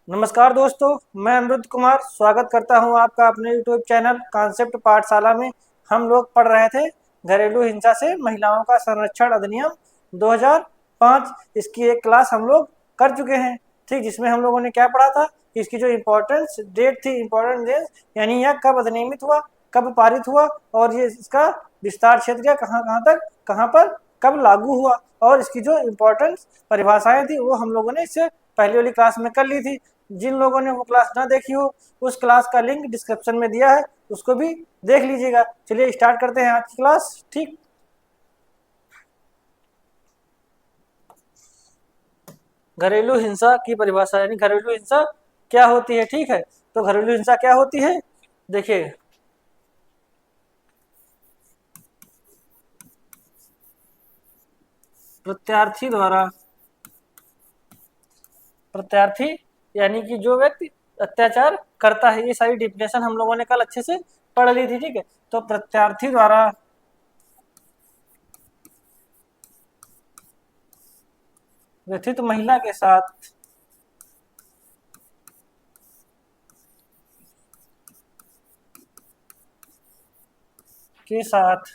नमस्कार दोस्तों, मैं अमृत कुमार स्वागत करता हूं आपका अपने यूट्यूब चैनल कॉन्सेप्ट पाठशाला में। हम लोग पढ़ रहे थे घरेलू हिंसा से महिलाओं का संरक्षण अधिनियम 2005। इसकी एक क्लास हम लोग कर चुके हैं, ठीक, जिसमें हम लोगों ने क्या पढ़ा था। इसकी जो इम्पोर्टेंस डेट थी, इम्पोर्टेंट डेट, यानी यह कब अधिनियमित हुआ, कब पारित हुआ और ये इसका विस्तार क्षेत्र या कहाँ कहाँ तक, कहाँ पर, कब लागू हुआ, और इसकी जो इम्पोर्टेंट परिभाषाएं थी वो हम लोगों ने इससे पहली वाली क्लास में कर ली थी। जिन लोगों ने वो क्लास ना देखी हो, उस क्लास का लिंक डिस्क्रिप्शन में दिया है, उसको भी देख लीजिएगा। चलिए स्टार्ट करते हैं आज की क्लास। ठीक, घरेलू हिंसा की परिभाषा, यानी घरेलू हिंसा क्या होती है। ठीक है, तो घरेलू हिंसा क्या होती है, देखिए। प्रत्यार्थी द्वारा, प्रत्यार्थी यानी कि जो व्यक्ति अत्याचार करता है, ये सारी डिफिनेशन हम लोगों ने कल अच्छे से पढ़ ली थी। ठीक है, तो प्रत्यार्थी द्वारा व्यथित महिला के साथ के साथ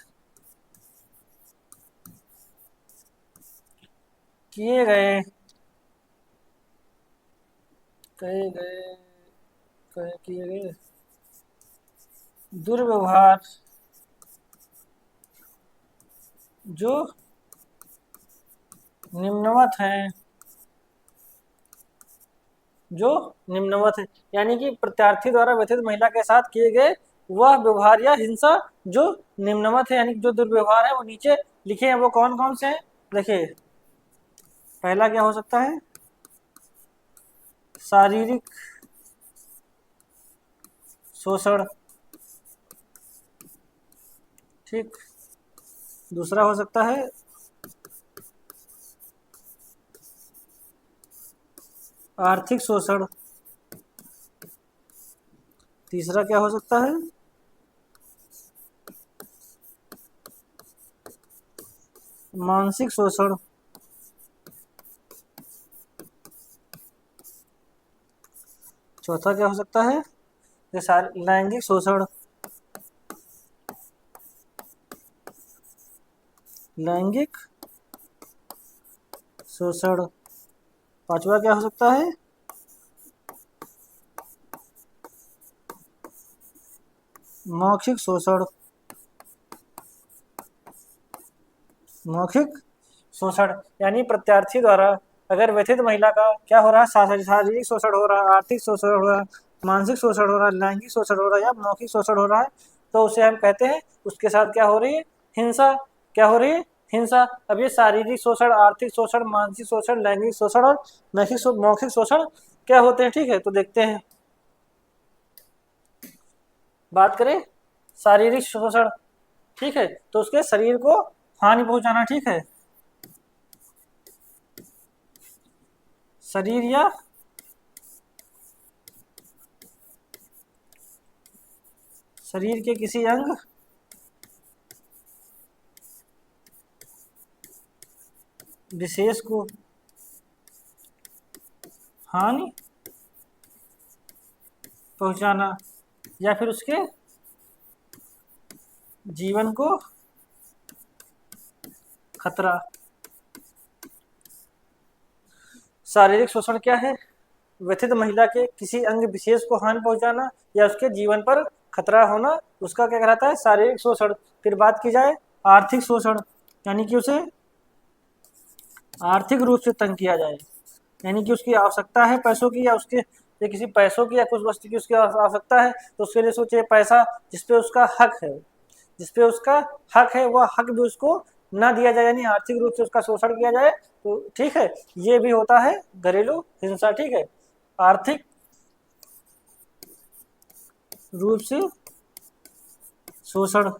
किए गए किए गए किए गए दुर्व्यवहार जो निम्नवत है, जो निम्नवत है, यानी कि प्रत्यार्थी द्वारा व्यथित महिला के साथ किए गए वह व्यवहार या हिंसा जो निम्नवत है, यानी जो दुर्व्यवहार है वो नीचे लिखे हैं। वो कौन कौन से हैं, देखिए। पहला क्या हो सकता है, शारीरिक शोषण। ठीक, दूसरा हो सकता है आर्थिक शोषण। तीसरा क्या हो सकता है, मानसिक शोषण। चौथा क्या हो सकता है, लैंगिक शोषण। लैंगिक शोषण। पांचवा क्या हो सकता है, मौखिक शोषण। मौखिक शोषण यानी प्रत्यार्थी द्वारा अगर व्यथित महिला का क्या हो रहा है, शारीरिक शोषण हो रहा है, आर्थिक शोषण हो रहा है, मानसिक शोषण हो रहा है, लैंगिक शोषण हो रहा है या मौखिक शोषण हो रहा है, तो उसे हम कहते हैं उसके साथ क्या हो रही है, हिंसा। क्या हो रही है, हिंसा। अब ये शारीरिक शोषण, आर्थिक शोषण, मानसिक शोषण, लैंगिक शोषण और मौखिक शोषण क्या होते हैं। ठीक है, तो देखते हैं। बात करें शारीरिक शोषण, ठीक है, तो उसके शरीर को हानि पहुंचाना। ठीक है, शरीर या शरीर के किसी अंग विशेष को हानि पहुंचाना या फिर उसके जीवन को खतरा। शारीरिक शोषण क्या है, व्यथित महिला के किसी अंग विशेष को हानि पहुंचाना या उसके जीवन पर खतरा होना, उसका क्या कहलाता है, शारीरिक शोषण। फिर बात की जाए आर्थिक शोषण, यानी कि उसे आर्थिक रूप से तंग किया जाए, यानी कि उसकी आवश्यकता है पैसों की, या उसके या किसी पैसों की या कुछ वस्तु की उसकी आवश्यकता है, तो उसके लिए सोचे पैसा जिसपे उसका हक है, जिसपे उसका हक है वह हक भी उसको ना दिया जाए, यानी आर्थिक रूप से उसका शोषण किया जाए। तो ठीक है, ये भी होता है घरेलू हिंसा। ठीक है, आर्थिक रूप से शोषण।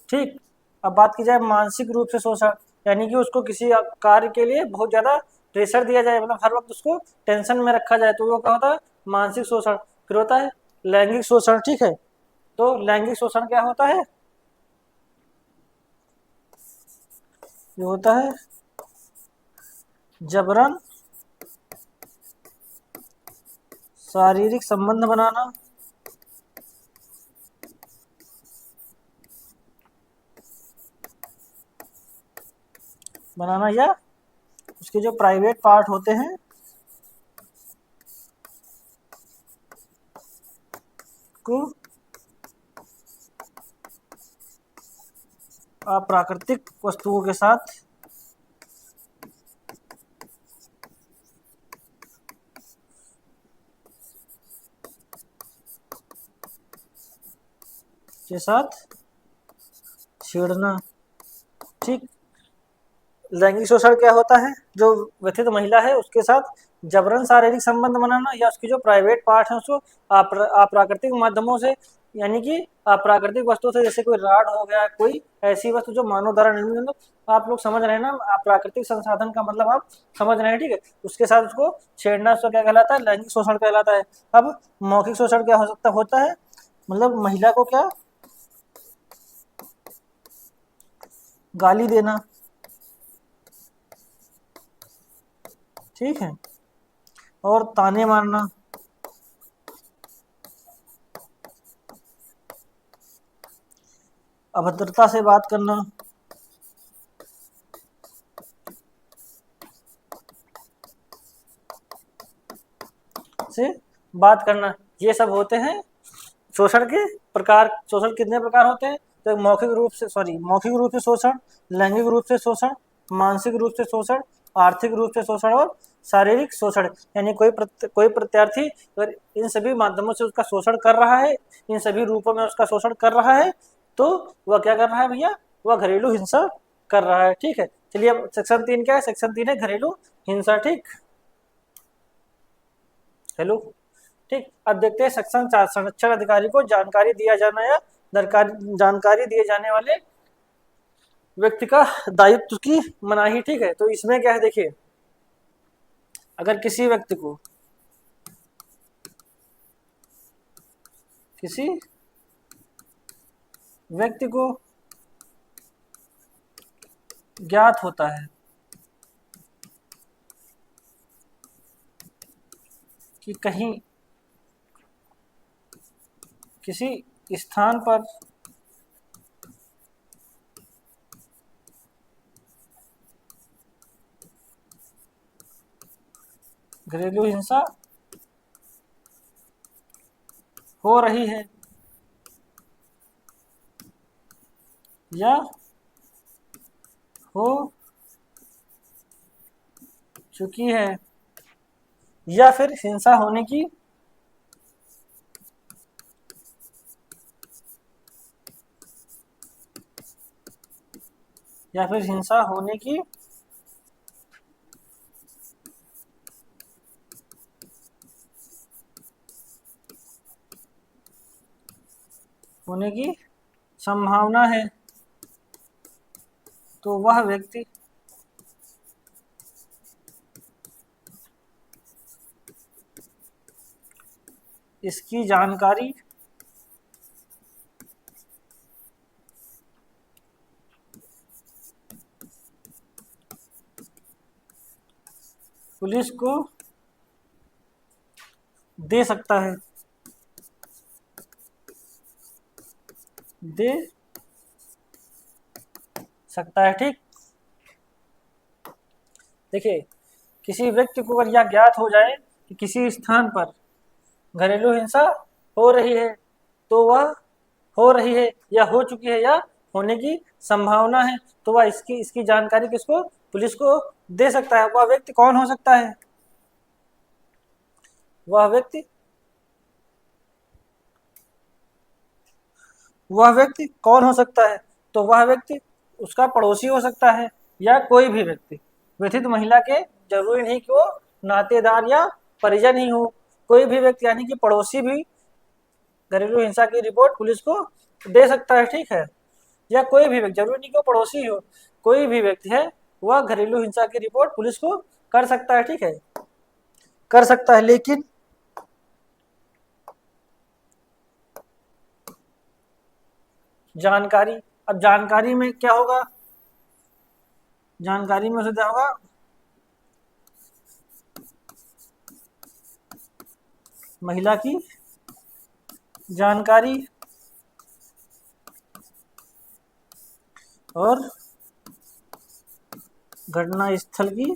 ठीक, अब बात की जाए मानसिक रूप से शोषण, यानी कि उसको किसी कार्य के लिए बहुत ज्यादा प्रेशर दिया जाए, मतलब हर वक्त उसको टेंशन में रखा जाए, तो वो क्या होता है, मानसिक शोषण। फिर होता है लैंगिक शोषण। ठीक है, तो लैंगिक शोषण क्या होता है, ये होता है जबरन शारीरिक संबंध बनाना या उसके जो प्राइवेट पार्ट होते हैं को अप्राकृतिक वस्तुओं के साथ छेड़ना। ठीक। लैंगिक शोषण क्या होता है? जो व्यथित महिला है उसके साथ जबरन शारीरिक संबंध बनाना या उसकी जो प्राइवेट पार्ट है उसको अप्राकृतिक माध्यमों से, यानी कि अप्राकृतिक वस्तु से, जैसे कोई राड हो गया, कोई ऐसी वस्तु जो मानव द्वारा निर्मित, मतलब आप लोग समझ रहे हैं ना, अप्राकृतिक संसाधन का मतलब आप समझ रहे हैं, ठीक है। उसके साथ उसको छेड़ना, उसको क्या कहलाता है? लैंगिक शोषण कहलाता है। अब मौखिक शोषण क्या हो सकता होता है? मतलब महिला को क्या गाली देना, ठीक है, और ताने मारना, अभद्रता से बात करना, से बात करना, ये सब होते हैं शोषण के प्रकार। शोषण कितने प्रकार होते हैं? तो मौखिक रूप से शोषण, लैंगिक रूप से शोषण, मानसिक रूप से शोषण, आर्थिक रूप से शोषण और शारीरिक शोषण। यानी कोई प्रत्यार्थी अगर इन सभी माध्यमों से उसका शोषण कर रहा है, इन सभी रूपों में उसका शोषण कर रहा है, तो वह क्या कर रहा है भैया? वह घरेलू हिंसा कर रहा है, ठीक है। चलिए अब सेक्शन 3 क्या है? सेक्शन 3 है घरेलू हिंसा, ठीक। हेलो, ठीक। अब देखते हैं सेक्शन 4, संरक्षण अधिकारी को जानकारी दिया जाना या जानकारी दिए जाने वाले व्यक्ति का दायित्व की मनाही, ठीक है। तो इसमें क्या है देखिए, अगर किसी व्यक्ति को ज्ञात होता है कि कहीं किसी स्थान पर घरेलू हिंसा हो रही है या हो चुकी है, या फिर हिंसा होने की या फिर हिंसा होने की संभावना है, तो वह व्यक्ति इसकी जानकारी पुलिस को दे सकता है, दे सकता है, ठीक। देखिए, किसी व्यक्ति को अगर यह ज्ञात हो जाए कि किसी स्थान पर घरेलू हिंसा हो रही है, तो वह हो रही है या हो चुकी है या होने की संभावना है, तो वह इसकी इसकी जानकारी किसको? पुलिस को दे सकता है। वह व्यक्ति कौन हो सकता है? वह व्यक्ति कौन हो सकता है? तो वह व्यक्ति उसका पड़ोसी हो सकता है या कोई भी व्यक्ति। व्यथित महिला के जरूरी नहीं कि वो नातेदार या परिजन ही हो, कोई भी व्यक्ति यानी कि पड़ोसी भी घरेलू हिंसा की रिपोर्ट पुलिस को दे सकता है, ठीक है। या कोई भी व्यक्ति, जरूरी नहीं कि वो पड़ोसी हो, कोई भी व्यक्ति है वह घरेलू हिंसा की रिपोर्ट पुलिस को कर सकता है, ठीक है, कर सकता है। लेकिन जानकारी, अब जानकारी में क्या होगा? जानकारी में उसे क्या होगा? महिला की जानकारी और घटना स्थल की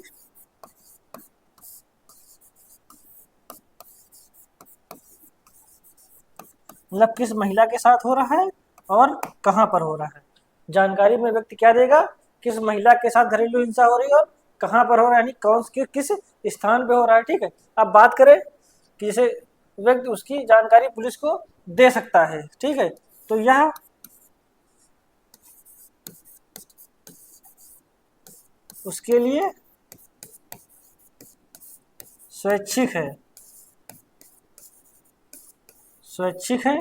मतलब किस महिला के साथ हो रहा है और कहाँ पर हो रहा है। जानकारी में व्यक्ति क्या देगा, किस महिला के साथ घरेलू हिंसा हो रही है और कहाँ पर हो रहा है, यानी कौन किस स्थान पे हो रहा है। ठीक है, अब बात करें कि जैसे व्यक्ति उसकी जानकारी पुलिस को दे सकता है। ठीक है, तो यह उसके लिए स्वैच्छिक है, स्वैच्छिक है।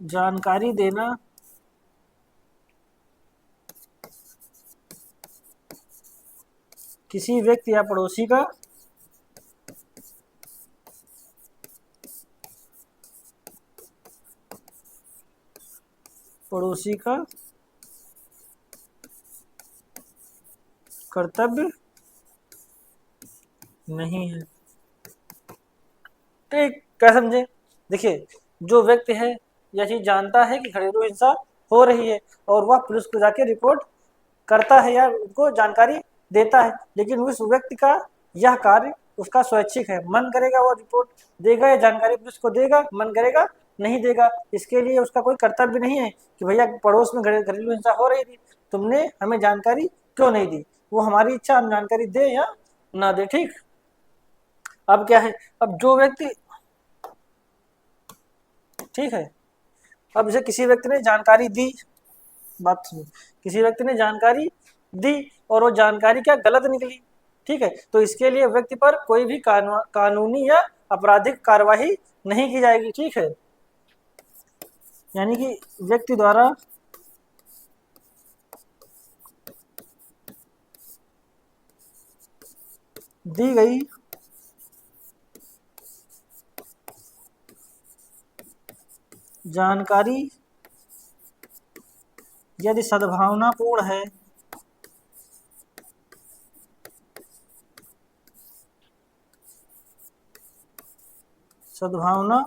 जानकारी देना किसी व्यक्ति या पड़ोसी का कर्तव्य नहीं है। ठीक, क्या समझे। देखिए, जो व्यक्ति है यह चीज जानता है कि घरेलू हिंसा हो रही है और वह पुलिस को जाके रिपोर्ट करता है या उनको जानकारी देता है, लेकिन उस व्यक्ति का यह कार्य उसका स्वैच्छिक है। मन करेगा वो रिपोर्ट देगा या जानकारी पुलिस को देगा, मन करेगा नहीं देगा। इसके लिए उसका कोई कर्तव्य नहीं है कि भैया पड़ोस में घरेलू हिंसा हो रही थी, तुमने हमें जानकारी क्यों नहीं दी। वो हमारी इच्छा, हम जानकारी दे या ना दे। ठीक, अब क्या है, अब जो व्यक्ति, ठीक है, अब जैसे किसी व्यक्ति ने जानकारी दी, बात सुनो, किसी व्यक्ति ने जानकारी दी और वो जानकारी क्या गलत निकली। ठीक है, तो इसके लिए व्यक्ति पर कोई भी कानूनी या आपराधिक कार्यवाही नहीं की जाएगी। ठीक है, यानी कि व्यक्ति द्वारा दी गई जानकारी यदि सद्भावनापूर्ण है, सद्भावना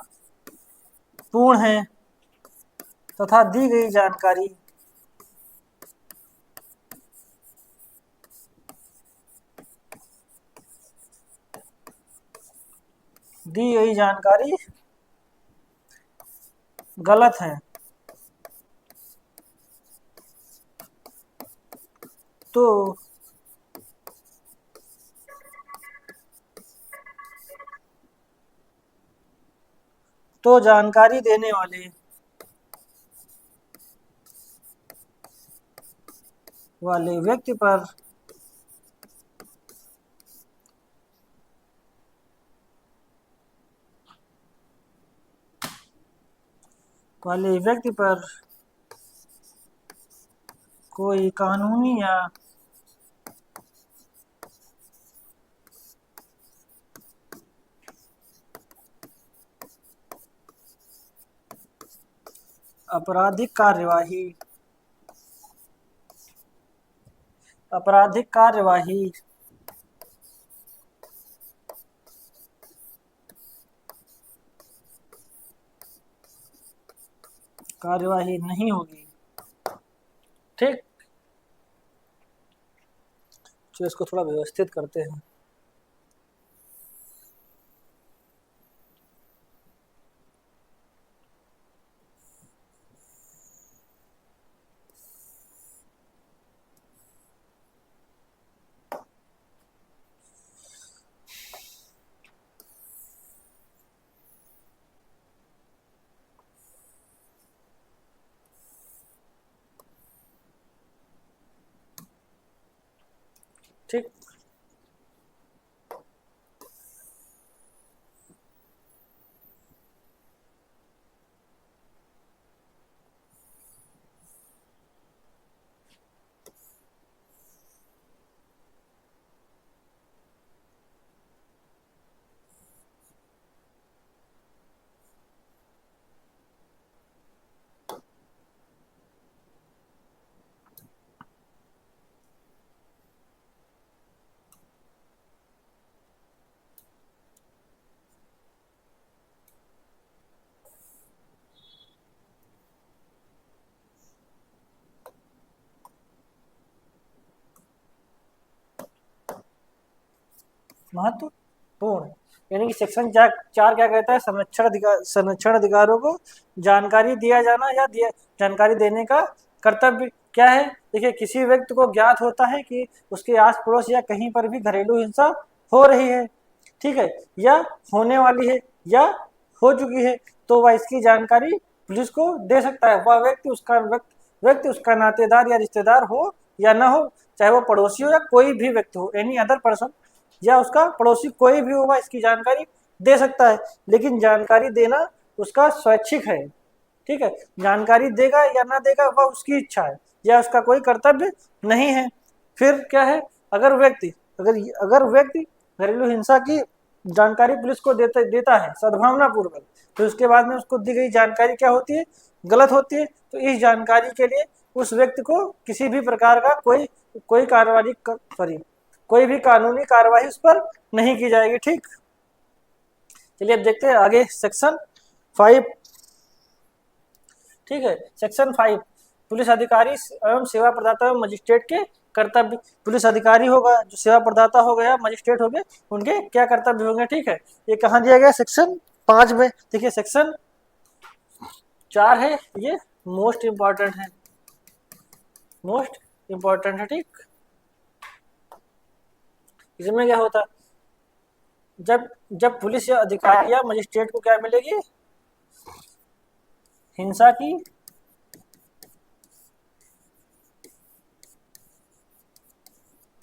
पूर्ण है तथा दी गई जानकारी दी गई जानकारी गलत है, तो जानकारी देने वाले व्यक्ति पर कोई कानूनी या आपराधिक कार्यवाही आपराधिक कार्यवाही कार्यवाही नहीं होगी। ठीक, तो इसको थोड़ा व्यवस्थित करते हैं। ठीक, महत्वपूर्ण। यानी कि सेक्शन 4 क्या कहता है, संरक्षण अधिकारों को जानकारी दिया जाना या जानकारी देने का कर्तव्य क्या है। देखिए, किसी व्यक्ति को ज्ञात होता है कि उसके आस पड़ोस या कहीं पर भी घरेलू हिंसा हो रही है, ठीक है, या होने वाली है या हो चुकी है, तो वह इसकी जानकारी पुलिस को दे सकता है। वह व्यक्ति उसका नातेदार या रिश्तेदार हो या ना हो, चाहे वो पड़ोसी हो या कोई भी व्यक्ति हो, एनी अदर पर्सन, या उसका पड़ोसी कोई भी हो, वह इसकी जानकारी दे सकता है। लेकिन जानकारी देना उसका स्वैच्छिक है, ठीक है, जानकारी देगा या ना देगा वह उसकी इच्छा है, या उसका कोई कर्तव्य नहीं है। फिर क्या है, अगर व्यक्ति घरेलू हिंसा की जानकारी पुलिस को देता है सद्भावना पूर्वक, तो उसके बाद में उसको दी गई जानकारी क्या होती है, गलत होती है। तो इस जानकारी के लिए उस व्यक्ति को किसी भी प्रकार का कोई भी कानूनी कार्रवाई उस पर नहीं की जाएगी, ठीक। चलिए अब देखते हैं आगे सेक्शन 5, ठीक है। सेक्शन 5, पुलिस अधिकारी एवं सेवा प्रदाता एवं मजिस्ट्रेट के कर्तव्य। पुलिस अधिकारी होगा, जो सेवा प्रदाता हो गया, मजिस्ट्रेट हो गए, उनके क्या कर्तव्य होंगे, ठीक है। ये कहाँ दिया गया, सेक्शन 5 में। देखिए सेक्शन 4 है, ये मोस्ट इंपॉर्टेंट है, ठीक। इसमें क्या होता, जब पुलिस या अधिकारी या मजिस्ट्रेट को क्या मिलेगी, हिंसा की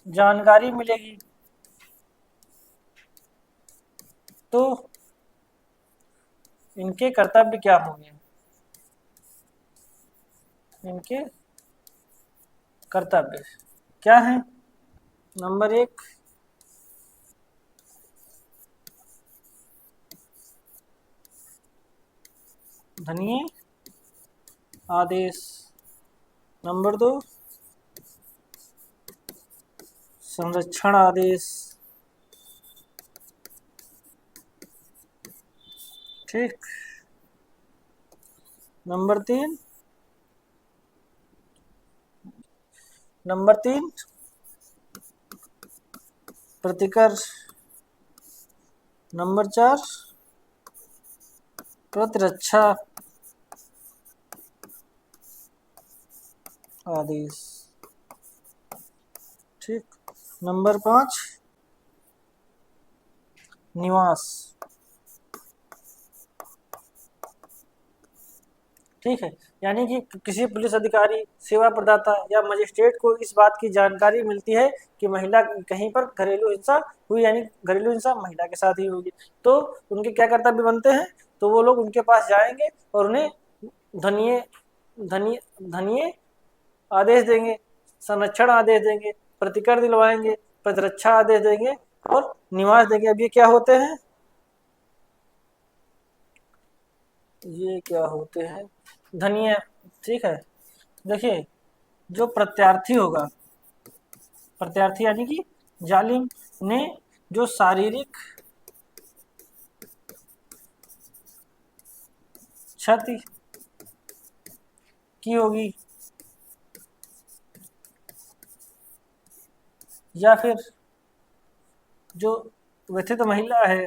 जानकारी मिलेगी, तो इनके कर्तव्य क्या होंगे। इनके कर्तव्य क्या है, नंबर 1, धनिये आदेश। नंबर 2, संरक्षण आदेश, ठीक। नंबर 3 प्रतिकर। नंबर 4 प्रतिरक्षा आदेश, ठीक। नंबर 5 निवास, ठीक है। यानी कि किसी पुलिस अधिकारी, सेवा प्रदाता या मजिस्ट्रेट को इस बात की जानकारी मिलती है कि महिला कहीं पर घरेलू हिंसा हुई, यानी घरेलू हिंसा महिला के साथ ही होगी, तो उनके क्या कर्तव्य बनते हैं, तो वो लोग उनके पास जाएंगे और उन्हें धनिये आदेश देंगे, संरक्षण आदेश देंगे, प्रतिकर दिलवाएंगे, प्रतिरक्षा आदेश देंगे और निवास देंगे। अब ये क्या होते हैं, धनिये, ठीक है। देखिए, जो प्रत्यार्थी होगा, प्रत्यार्थी यानी कि जालिम ने जो शारीरिक क्षति की होगी, या फिर जो व्यथित महिला है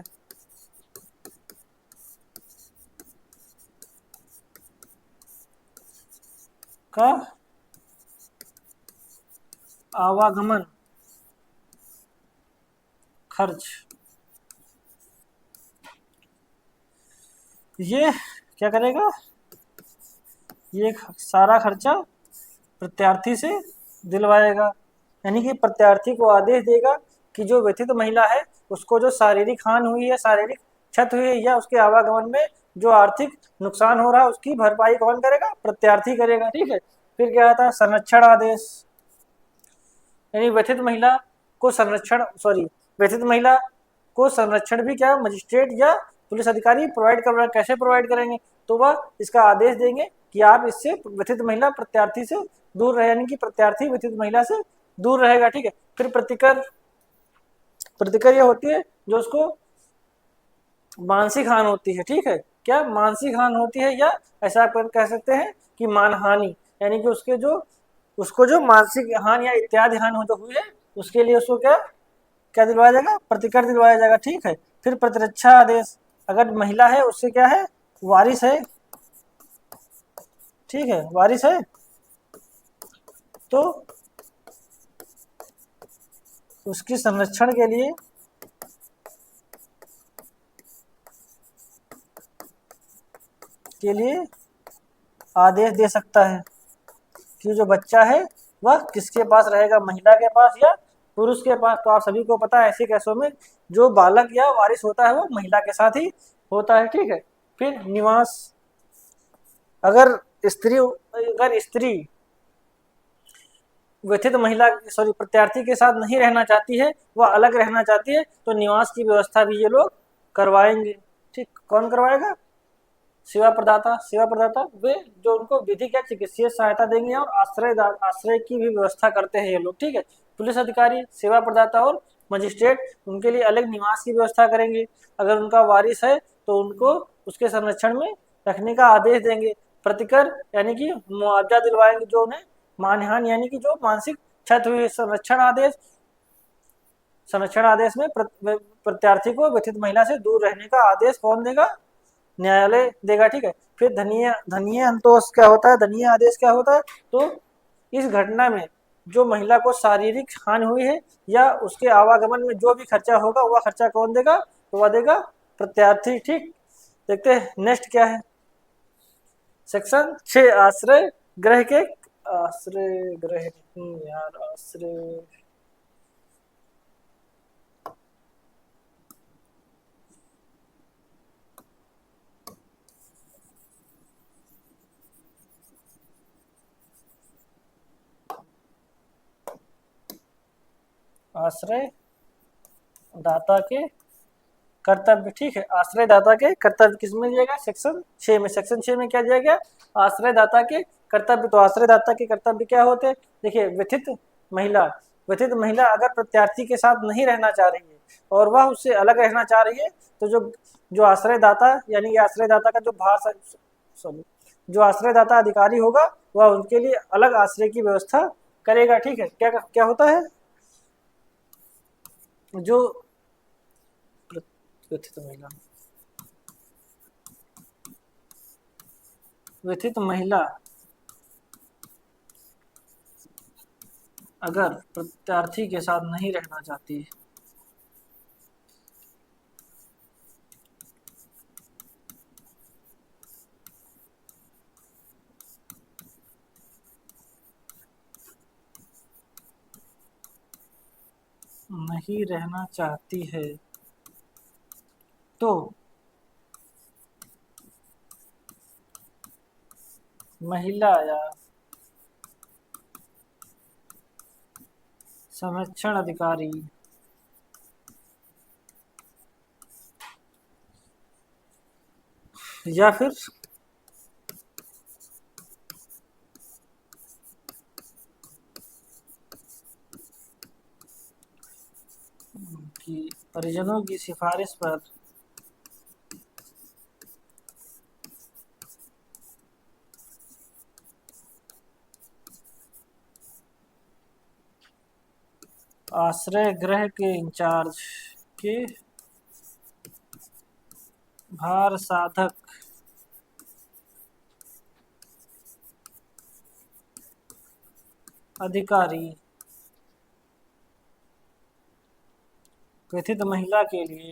का आवागमन खर्च, ये क्या करेगा, ये सारा खर्चा प्रत्यार्थी से दिलवाएगा। यानी कि प्रत्यार्थी को आदेश देगा कि जो व्यथित महिला है उसको जो शारीरिक हानि हुई है, शारीरिक क्षति हुई है, या उसके आवागमन में जो आर्थिक नुकसान हो रहा है, उसकी भरपाई कौन करेगा, प्रत्यार्थी करेगा, ठीक है। फिर क्या आता है, संरक्षण आदेश, यानी व्यथित महिला को संरक्षण भी क्या मजिस्ट्रेट या पुलिस अधिकारी कैसे प्रोवाइड करेंगे, तो वह इसका आदेश देंगे कि आप इससे व्यथित महिला प्रत्यार्थी से दूर रहे, यानी कि प्रत्यार्थी व्यथित महिला से दूर रहेगा, ठीक है। फिर प्रतिकर यह होती है जो उसको मानसिक हानि होती है, ठीक है। क्या मानसिक हानि होती है, या ऐसा आप कह सकते हैं कि मानहानि, यानी कि उसको जो मानसिक हानि या इत्यादि हानि जो हुई है, उसके लिए उसको क्या क्या दिलवाया जाएगा? प्रतिकर दिलवाया जाएगा, ठीक है। फिर प्रतिरक्षा आदेश, अगर महिला है उससे क्या है? वारिस है, ठीक है, वारिस है, तो उसकी संरक्षण के लिए आदेश दे सकता है कि जो बच्चा है वह किसके पास रहेगा, महिला के पास या पुरुष के पास। तो आप सभी को पता है ऐसे केसों में जो बालक या वारिस होता है वो महिला के साथ ही होता है, ठीक है। फिर निवास, अगर स्त्री व्यथित महिला सॉरी प्रत्यार्थी के साथ नहीं रहना चाहती है, वह अलग रहना चाहती है, तो निवास की व्यवस्था भी ये लोग करवाएंगे, ठीक। कौन करवाएगा? सेवा प्रदाता वे जो उनको विधिक या चिकित्सीय सहायता देंगे और आश्रय की भी व्यवस्था करते हैं ये लोग, ठीक है। पुलिस अधिकारी, सेवा प्रदाता और मजिस्ट्रेट उनके लिए अलग निवास की व्यवस्था करेंगे। अगर उनका वारिस है तो उनको उसके संरक्षण में रखने का आदेश देंगे। प्रतिकर यानी कि मुआवजा दिलवाएंगे जो उन्हें मानहानि यानी कि जो मानसिक क्षति हुई। संरक्षण आदेश में प्रत्यार्थी को व्यथित महिला से दूर रहने का आदेश कौन देगा? न्यायालय देगा, ठीक है। फिर धनीय अंतोष क्या होता है? धनीय आदेश क्या होता है? तो इस घटना में जो महिला को शारीरिक हानि हुई है या उसके आवागमन में जो भी खर्चा होगा वह खर्चा कौन देगा? तो वह देगा प्रत्यार्थी, ठीक। देखते हैं नेक्स्ट क्या है। सेक्शन 6 आश्रय गृह के आश्रय गृह यार आश्रय आश्रय दाता के कर्तव्य, ठीक है। आश्रय दाता के कर्तव्य किस में दिया गया? सेक्शन 6 में। सेक्शन 6 में क्या दिया गया? आश्रय दाता के कर्तव्य। तो आश्रय दाता के कर्तव्य क्या होते हैं? देखिए, व्यथित महिला अगर प्रत्यार्थी के साथ नहीं रहना चाह रही है और वह उससे अलग रहना चाह रही है, तो जो जो आश्रयदाता यानी आश्रयदाता का जो सॉरी जो आश्रयदाता अधिकारी होगा वह उनके लिए अलग आश्रय की व्यवस्था करेगा, ठीक है। क्या क्या होता है? जो व्यथित महिला व्यथित महिला अगर प्रत्यार्थी के साथ नहीं रहना चाहती नहीं रहना चाहती है तो महिला या संरक्षण अधिकारी या फिर परिजनों की सिफारिश पर आश्रय गृह के इंचार्ज के भार साधक अधिकारी व्यथित महिला के लिए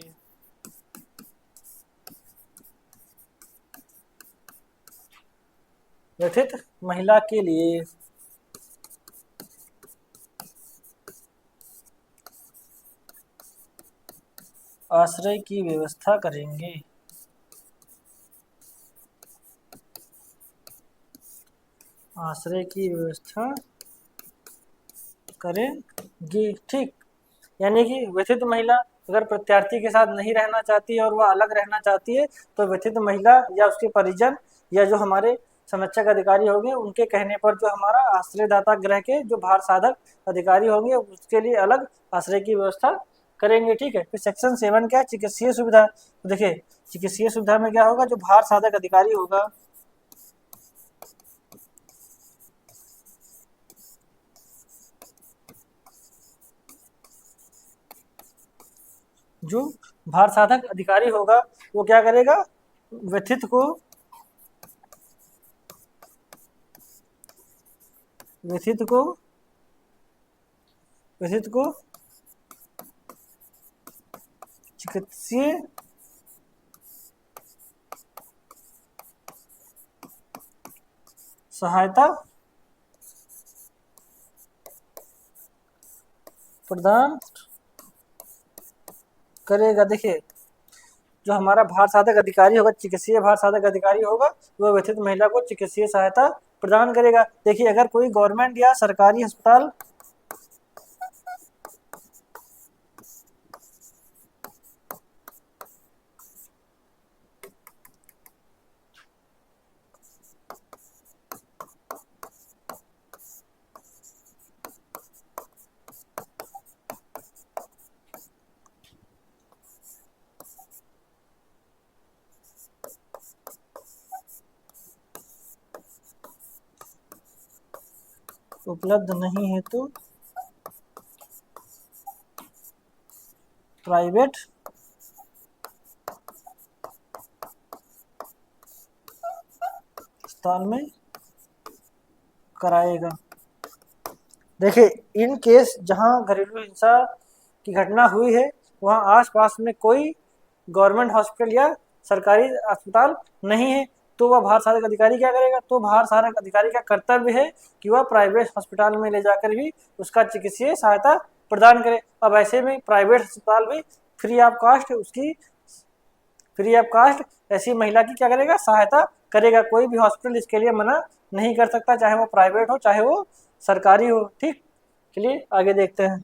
आश्रय की व्यवस्था करेंगे। आश्रय की व्यवस्था करेंगे, ठीक। यानी कि व्यथित महिला अगर प्रत्यार्थी के साथ नहीं रहना चाहती है और वह अलग रहना चाहती है, तो व्यथित महिला या उसके परिजन या जो हमारे संरक्षक अधिकारी होंगे उनके कहने पर जो हमारा आश्रयदाता गृह के जो भार साधक अधिकारी होंगे उसके लिए अलग आश्रय की व्यवस्था करेंगे, ठीक है। फिर सेक्शन 7 क्या है? चिकित्सीय सुविधा। तो देखिए, चिकित्सीय सुविधा में क्या होगा? जो भार साधक अधिकारी होगा जो भार साधक अधिकारी होगा वो क्या करेगा, व्यथित को व्यथित को व्यथित को चिकित्सीय सहायता प्रदान करेगा। देखिए, जो हमारा भार साधक अधिकारी होगा, चिकित्सीय भार साधक अधिकारी होगा, वह व्यथित महिला को चिकित्सीय सहायता प्रदान करेगा। देखिए, अगर कोई गवर्नमेंट या सरकारी अस्पताल उपलब्ध नहीं है तो प्राइवेट अस्पताल में कराएगा। देखिए, इन केस जहां घरेलू हिंसा की घटना हुई है वहां आसपास में कोई गवर्नमेंट हॉस्पिटल या सरकारी अस्पताल नहीं है, तो वह भार साधक अधिकारी क्या करेगा, तो भार साधक अधिकारी का कर्तव्य है कि वह प्राइवेट अस्पताल में ले जाकर भी उसका चिकित्सीय सहायता प्रदान करे। अब ऐसे में प्राइवेट अस्पताल भी फ्री ऑफ कास्ट ऐसी महिला की क्या करेगा, सहायता करेगा। कोई भी हॉस्पिटल इसके लिए मना नहीं कर सकता, चाहे वो प्राइवेट हो चाहे वो सरकारी हो। ठीक, चलिए आगे देखते हैं।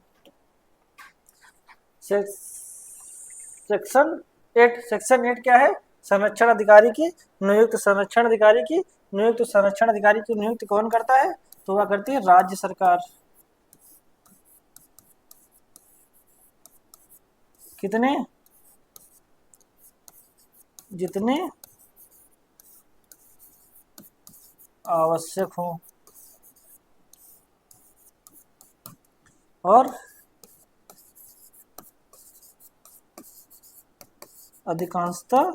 सेक्शन 8 क्या है, संरक्षण अधिकारी की नियुक्त। संरक्षण अधिकारी की नियुक्त कौन करता है, तो वह करती है राज्य सरकार। कितने, जितने आवश्यक हो और अधिकांशतः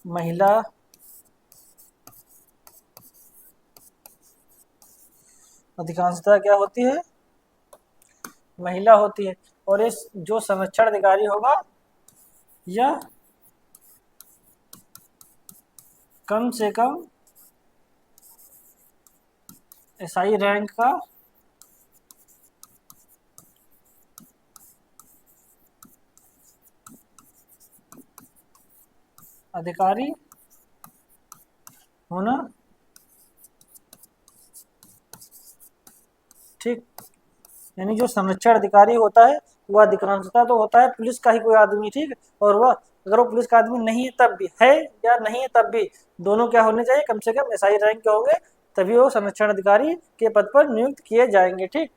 महिला क्या होती है, महिला होती है। और इस जो संरक्षण अधिकारी होगा यह कम से कम एसआई रैंक का अधिकारी होना, ठीक। यानी जो संरक्षण अधिकारी होता है वह अधिकांशतः तो होता है पुलिस का ही कोई आदमी, ठीक। और वह अगर वो पुलिस का आदमी नहीं है तब भी, है या नहीं है तब भी, दोनों क्या होने चाहिए, कम से कम एसआई रैंक के होंगे, तभी वो संरक्षण अधिकारी के पद पर नियुक्त किए जाएंगे, ठीक।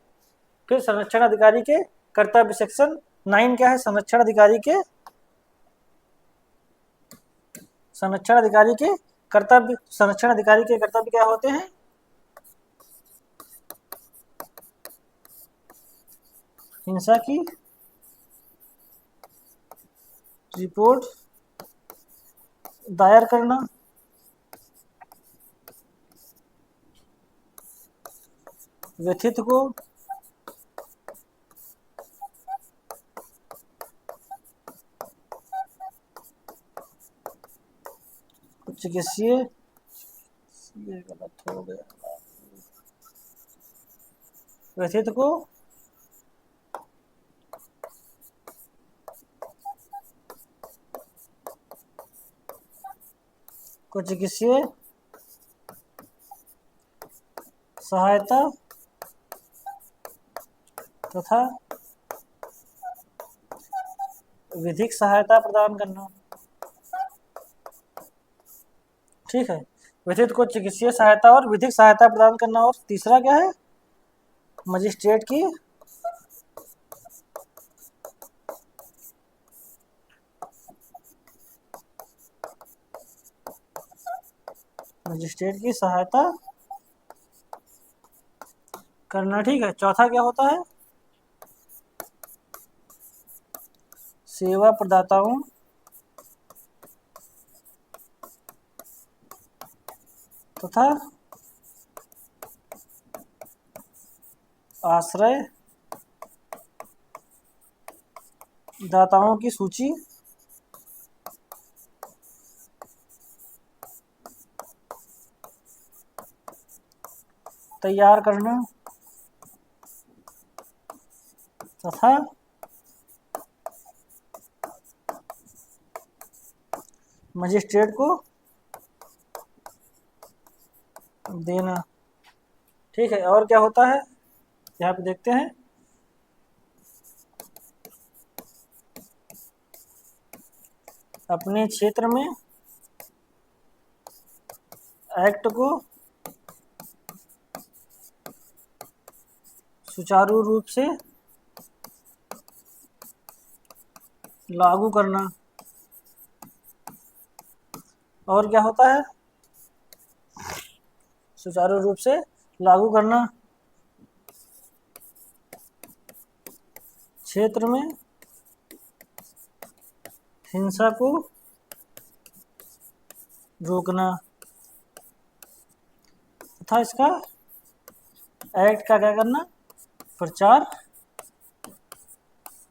फिर संरक्षण अधिकारी के कर्तव्य, सेक्शन 9 क्या है, संरक्षण अधिकारी के कर्तव्य। संरक्षण अधिकारी के कर्तव्य क्या होते हैं, हिंसा की रिपोर्ट दायर करना, व्यथित को चिकित्सीय, गलत हो गया, व्यथित को चिकित्सीय सहायता तथा विधिक सहायता प्रदान करना, ठीक है। व्यथित को चिकित्सीय सहायता और विधिक सहायता प्रदान करना। और तीसरा क्या है, मजिस्ट्रेट की सहायता करना, ठीक है। चौथा क्या होता है, सेवा प्रदाताओं तथा आश्रय दाताओं की सूची तैयार करना तथा मजिस्ट्रेट को देना। ठीक है, और क्या होता है यहाँ पे देखते हैं। अपने क्षेत्र में एक्ट को सुचारू रूप से लागू करना। और क्या होता है, सुचारू रूप से लागू करना। क्षेत्र में हिंसा को रोकना तथा इसका एक्ट का क्या करना, प्रचार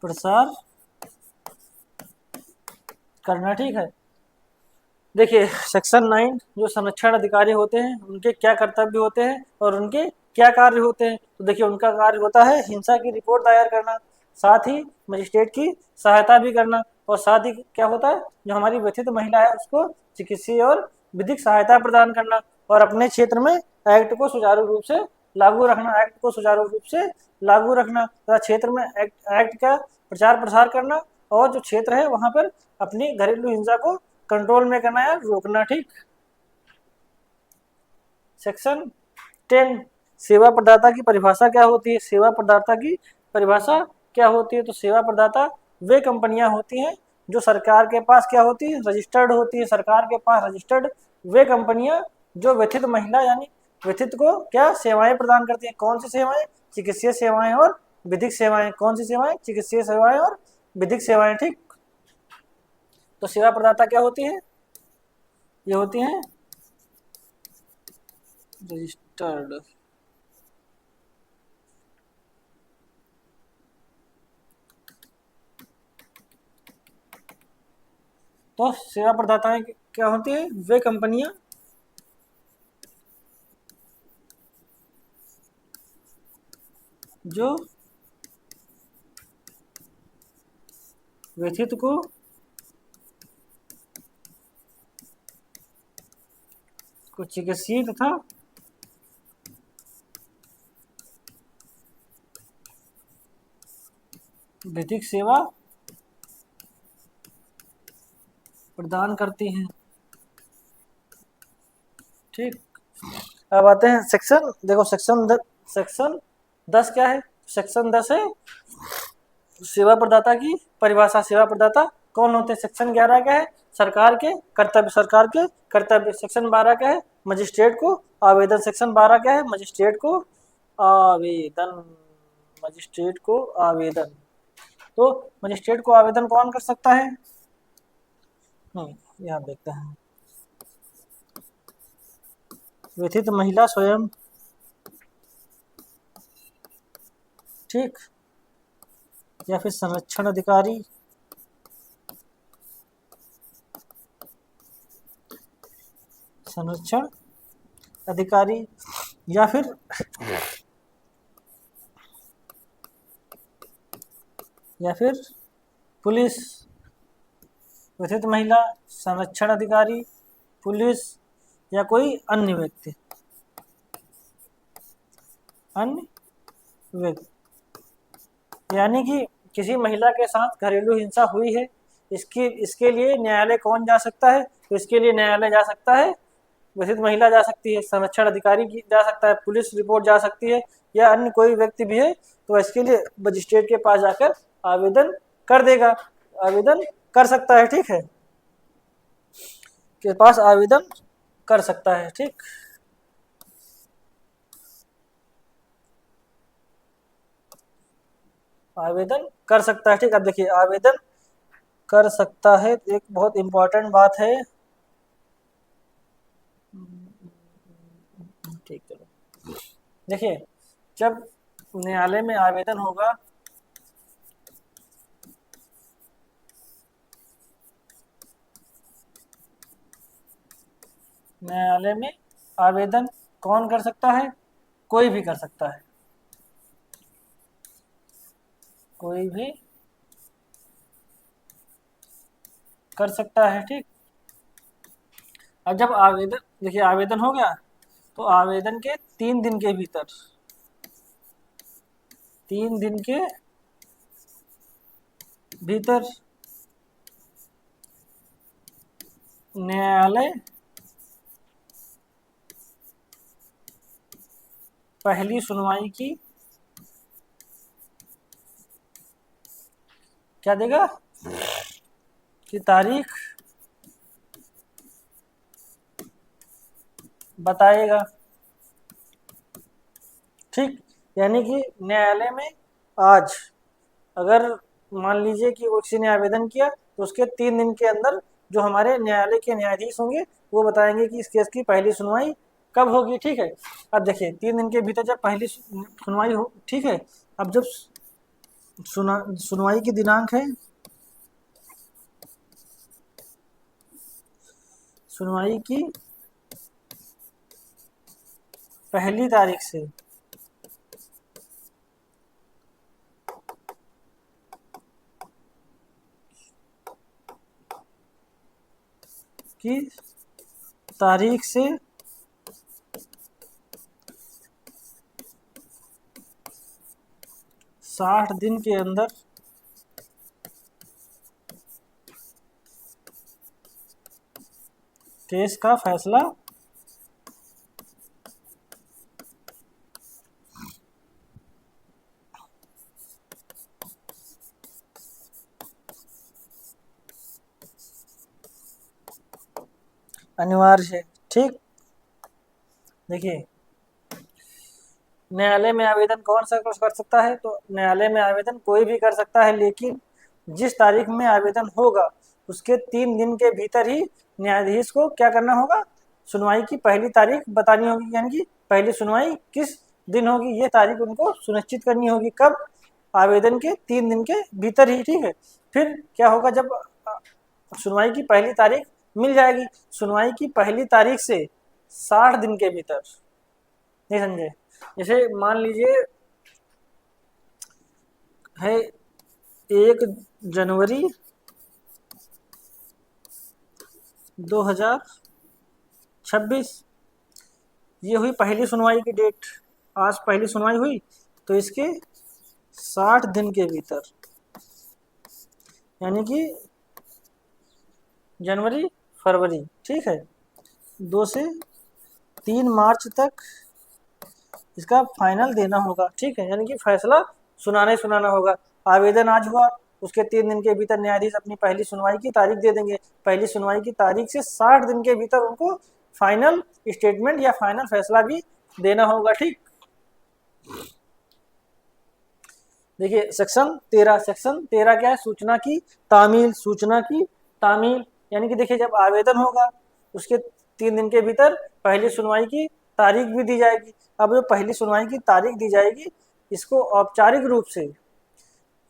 प्रसार करना। ठीक है, देखिए सेक्शन 9 जो संरक्षण अधिकारी होते हैं उनके क्या कर्तव्य होते हैं और उनके क्या कार्य होते हैं। तो देखिए उनका कार्य होता है हिंसा की रिपोर्ट दायर करना, साथ ही मजिस्ट्रेट की सहायता भी करना, और साथ ही क्या होता है जो हमारी व्यथित महिला है उसको चिकित्सीय और विधिक सहायता प्रदान करना, और अपने क्षेत्र में एक्ट को सुचारू रूप से लागू रखना, एक्ट को सुचारू रूप से लागू रखना तथा क्षेत्र में एक्ट का प्रचार प्रसार करना, और जो क्षेत्र है वहां पर अपनी घरेलू हिंसा को कंट्रोल में करना या रोकना। ठीक। सेक्शन 10 सेवा प्रदाता की परिभाषा क्या होती है। सेवा प्रदाता की परिभाषा क्या होती है, तो सेवा प्रदाता वे कंपनियां होती हैं जो सरकार के पास क्या होती है, रजिस्टर्ड होती है। सरकार के पास रजिस्टर्ड वे कंपनियां जो व्यथित महिला यानी व्यथित को क्या सेवाएं प्रदान करती हैं। कौन सी सेवाएं, चिकित्सीय सेवाएं और विधिक सेवाएं। कौन सी सेवाएं, चिकित्सीय सेवाएं और विधिक सेवाएं। ठीक। तो सेवा प्रदाता क्या होती है, ये होती हैं रजिस्टर्ड तो सेवा प्रदाताएं क्या होती है, वे कंपनियां जो व्यथित को चिकित्सीय तथा विधिक सेवा प्रदान करती हैं। ठीक। अब आते हैं सेक्शन, देखो सेक्शन 10 क्या है। सेक्शन 10 है सेवा प्रदाता की परिभाषा। सेवा प्रदाता कौन होते हैं। सेक्शन 11 क्या है, सरकार के कर्तव्य। सरकार के कर्तव्य। सेक्शन 12 क्या है, मजिस्ट्रेट को आवेदन। सेक्शन 12 क्या है, मजिस्ट्रेट को आवेदन। मजिस्ट्रेट को आवेदन। तो मजिस्ट्रेट को आवेदन कौन कर सकता है, यहाँ देखते हैं। व्यथित महिला स्वयं। ठीक। या फिर संरक्षण अधिकारी, संरक्षण अधिकारी, या फिर पुलिस। व्यथित महिला, संरक्षण अधिकारी, पुलिस या कोई अन्य व्यक्ति। अन्य व्यक्ति यानी कि किसी महिला के साथ घरेलू हिंसा हुई है, इसके लिए न्यायालय कौन जा सकता है, तो इसके लिए न्यायालय जा सकता है, व्यथित महिला जा सकती है, संरक्षण अधिकारी जा सकता है, पुलिस रिपोर्ट जा सकती है, या अन्य कोई व्यक्ति भी है तो इसके लिए मजिस्ट्रेट के पास जाकर आवेदन कर देगा, आवेदन कर सकता है। ठीक है, के पास आवेदन कर सकता है। ठीक। आवेदन कर सकता है। ठीक। अब देखिए आवेदन कर सकता है, तो एक बहुत इम्पोर्टेंट बात है। ठीक, चलो देखिए, जब न्यायालय में आवेदन होगा, न्यायालय में आवेदन कौन कर सकता है? कोई भी कर सकता है, कोई भी कर सकता है, ठीक। अब जब आवेदन, देखिए आवेदन हो गया, तो आवेदन के 3 दिन के भीतर, 3 दिन के भीतर न्यायालय पहली सुनवाई की क्या देगा, कि तारीख बताएगा, ठीक। यानी कि न्यायालय में आज, अगर मान लीजिए कि किसी ने आवेदन किया, तो उसके 3 दिन के अंदर जो हमारे न्यायालय के न्यायाधीश होंगे वो बताएंगे कि इस केस की पहली सुनवाई कब होगी, ठीक है। अब देखिए 3 दिन के भीतर जब पहली सुनवाई हो, ठीक है। अब जब सुनवाई की दिनांक है, सुनवाई की पहली तारीख से की तारीख से 60 दिन के अंदर केस का फैसला अनिवार्य है, ठीक। देखिए न्यायालय में आवेदन कौन सा कर सकता है, तो न्यायालय में आवेदन कोई भी कर सकता है, लेकिन जिस तारीख में आवेदन होगा उसके 3 दिन के भीतर ही न्यायाधीश को क्या करना होगा, सुनवाई की पहली तारीख बतानी होगी। यानी कि पहली सुनवाई किस दिन होगी, ये तारीख उनको सुनिश्चित करनी होगी, कब, आवेदन के 3 दिन के भीतर ही, ठीक है। फिर क्या होगा, जब सुनवाई की पहली तारीख मिल जाएगी, सुनवाई की पहली तारीख से 60 दिन के भीतर, नहीं समझे, जैसे मान लीजिए है 1 जनवरी 2026, ये हुई पहली सुनवाई की डेट, आज पहली सुनवाई हुई, तो इसके 60 दिन के भीतर, यानी कि जनवरी फरवरी, ठीक है, 2 से 3 मार्च तक इसका फाइनल देना होगा, ठीक है। यानी कि फैसला सुनाना होगा। आवेदन आज हुआ, उसके 3 दिन के भीतर न्यायाधीश अपनी पहली सुनवाई की तारीख दे देंगे, पहली सुनवाई की तारीख से 60 दिन के भीतर उनको फाइनल स्टेटमेंट या फाइनल फैसला भी देना होगा, ठीक। देखिए सेक्शन 13 क्या है, सूचना की तामील, सूचना की तामील। यानी कि देखिए जब आवेदन होगा उसके 3 दिन के भीतर पहली सुनवाई की तारीख भी दी जाएगी। अब जो पहली सुनवाई की तारीख दी जाएगी, इसको औपचारिक रूप से,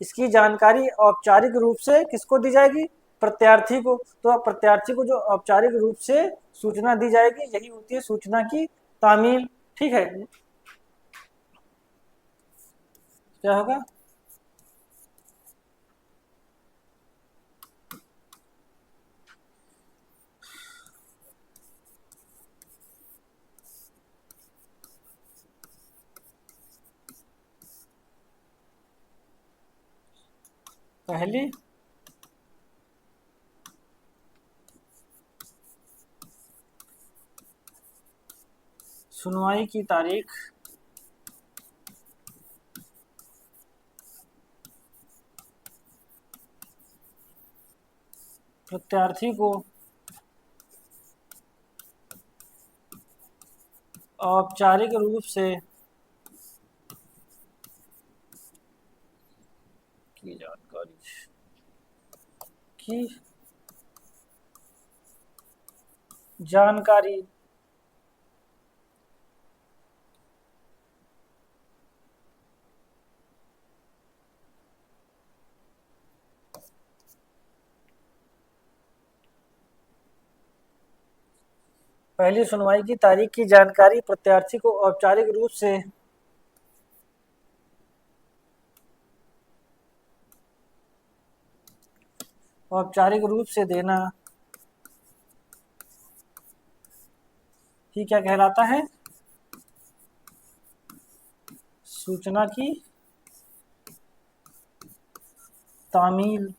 इसकी जानकारी औपचारिक रूप से किसको दी जाएगी, प्रत्यार्थी को। तो प्रत्यार्थी को जो औपचारिक रूप से सूचना दी जाएगी, यही होती है सूचना की तामील, ठीक है। क्या होगा, पहली सुनवाई की तारीख प्रत्यार्थी को औपचारिक रूप से की की जानकारी पहली सुनवाई की तारीख की जानकारी प्रत्याशी को औपचारिक रूप से देना ही क्या कहलाता है? सूचना की तामील।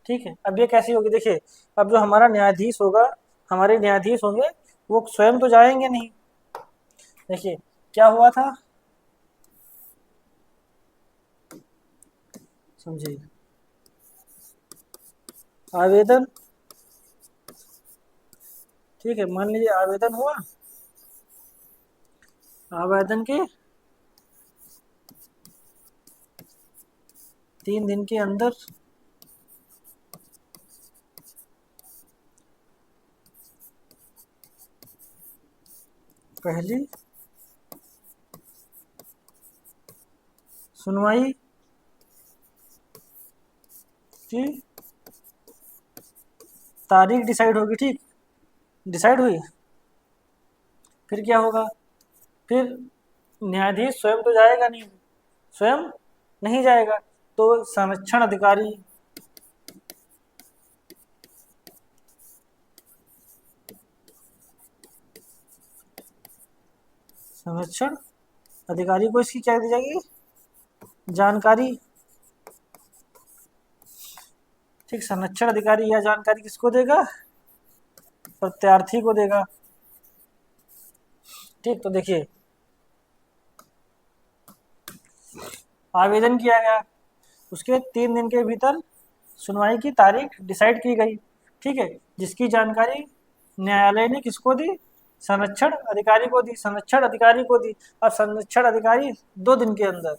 ठीक है, अब ये कैसी होगी? देखिए, अब जो हमारा न्यायाधीश होगा, हमारे न्यायाधीश होंगे, वो स्वयं तो जाएंगे नहीं। देखिए क्या हुआ था, समझिए। आवेदन, ठीक है, मान लीजिए आवेदन हुआ, आवेदन के 3 दिन के अंदर पहली सुनवाई की तारीख डिसाइड होगी। ठीक, डिसाइड हुई। फिर क्या होगा? फिर न्यायाधीश स्वयं तो जाएगा नहीं, स्वयं नहीं जाएगा, तो संरक्षण अधिकारी, संरक्षण अधिकारी को इसकी क्या दी जाएगी? जानकारी। ठीक, संरक्षण अधिकारी यह जानकारी किसको देगा? प्रत्यार्थी को देगा। ठीक, तो देखिए आवेदन किया गया, उसके 3 दिन के भीतर सुनवाई की तारीख डिसाइड की गई। ठीक है, जिसकी जानकारी न्यायालय ने किसको दी? संरक्षण अधिकारी को दी, संरक्षण अधिकारी को दी। अब संरक्षण अधिकारी 2 दिन के अंदर,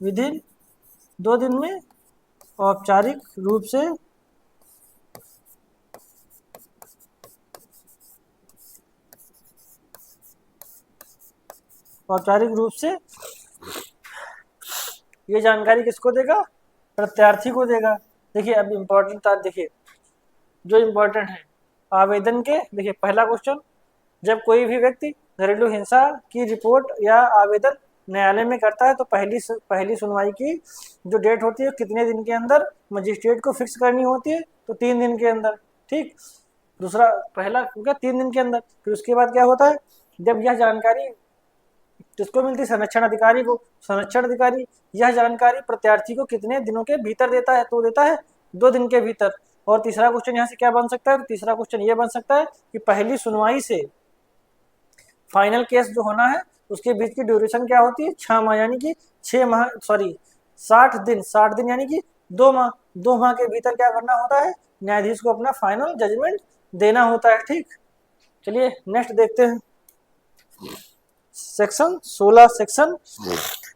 विदिन 2 दिन में औपचारिक रूप से औपचारिक रूप से ये जानकारी किसको देगा? प्रत्यार्थी को देगा। देखिए अब इम्पोर्टेंट था, देखिए जो इम्पोर्टेंट है आवेदन के, देखिए पहला क्वेश्चन, जब कोई भी व्यक्ति घरेलू हिंसा की रिपोर्ट या आवेदन न्यायालय में करता है तो पहली सुनवाई की जो डेट होती है कितने दिन के अंदर मजिस्ट्रेट को फिक्स करनी होती है? तो 3 दिन के अंदर। ठीक, दूसरा, पहला क्या 3 दिन के अंदर। फिर उसके बाद क्या होता है, जब यह जानकारी किसको मिलती है? संरक्षण अधिकारी को। संरक्षण अधिकारी यह जानकारी प्रत्यार्थी को कितने दिनों के भीतर देता है? तो देता है 2 दिन के भीतर। और तीसरा क्वेश्चन यहाँ से क्या बन सकता है? तो तीसरा क्वेश्चन ये बन सकता है कि पहली सुनवाई से फाइनल केस जो होना है उसके बीच की ड्यूरेशन क्या होती है? 6 माह, यानी कि 6 माह, सॉरी 60 दिन यानी कि 2 माह। 2 माह के भीतर क्या करना होता है? न्यायाधीश को अपना फाइनल जजमेंट देना होता है। ठीक, चलिए नेक्स्ट देखते हैं। सेक्शन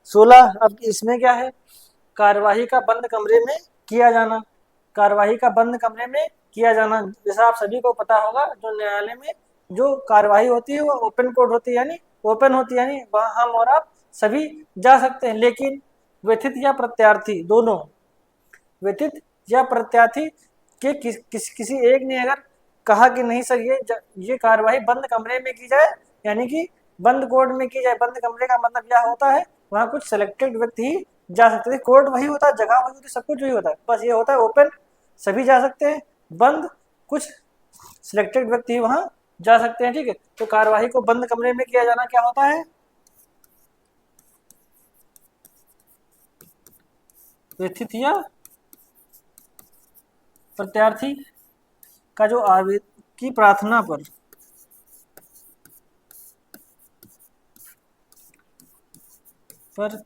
16 अब इसमें क्या है? कार्यवाही का बंद कमरे में किया जाना। कार्यवाही का बंद कमरे में किया जाना, जैसा आप सभी को पता होगा, जो न्यायालय में जो कार्यवाही होती है वो ओपन कोर्ट होती है, यानी ओपन होती है, यानी वहाँ हम और आप सभी जा सकते हैं। लेकिन व्यथित या प्रत्यार्थी दोनों, व्यथित या प्रत्यार्थी के किसी एक ने अगर कहा कि नहीं सर ये कार्यवाही बंद कमरे में की जाए, यानी कि बंद कोर्ट में की जाए। बंद कमरे का मतलब क्या होता है? वहाँ कुछ सिलेक्टेड व्यक्ति ही जा सकते थे। कोर्ट वही होता है, जगह वही होती है, सब कुछ वही होता है, बस ये होता है ओपन, सभी जा सकते हैं। बंद, कुछ सिलेक्टेड व्यक्ति वहाँ जा सकते हैं। ठीक है, तो कार्यवाही को बंद कमरे में किया जाना क्या होता है? व्यथित या प्रत्यार्थी का जो आवेदन की प्रार्थना पर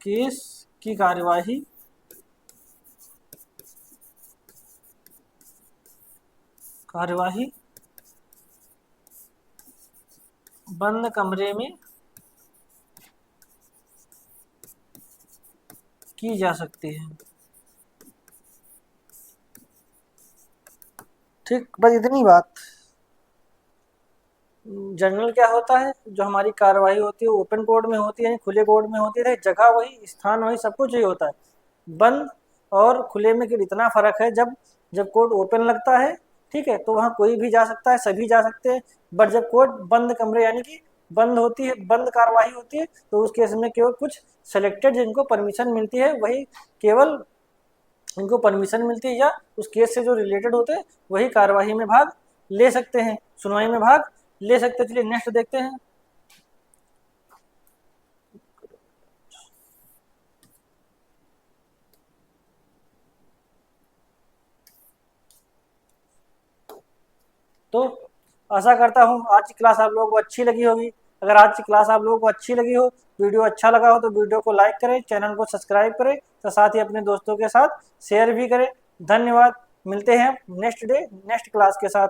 केस की कार्यवाही बंद कमरे में की जा सकती है। ठीक, बस इतनी बात। जनरल क्या होता है, जो हमारी कार्रवाई होती है ओपन कोड में होती है, यानी खुले कोड में होती है, जगह वही, स्थान वही, सब कुछ यही होता है। बंद और खुले में इतना फर्क है, जब जब कोड ओपन लगता है, ठीक है, तो वहाँ कोई भी जा सकता है, सभी जा सकते हैं। बट जब कोड बंद कमरे यानी कि बंद होती है, बंद कार्रवाई होती है, तो उस केस में केवल कुछ सेलेक्टेड जिनको परमिशन मिलती है, वही केवल इनको परमिशन मिलती है, या उस केस से जो रिलेटेड होते हैं वही कार्यवाही में भाग ले सकते हैं, सुनवाई में भाग ले सकते हैं। चलिए नेक्स्ट देखते हैं। तो आशा करता हूँ आज की क्लास आप लोगों को अच्छी लगी होगी। अगर आज की क्लास आप लोगों को अच्छी लगी हो, वीडियो अच्छा लगा हो, तो वीडियो को लाइक करें, चैनल को सब्सक्राइब करें, तो साथ ही अपने दोस्तों के साथ शेयर भी करें। धन्यवाद। मिलते हैं नेक्स्ट डे नेक्स्ट क्लास के साथ।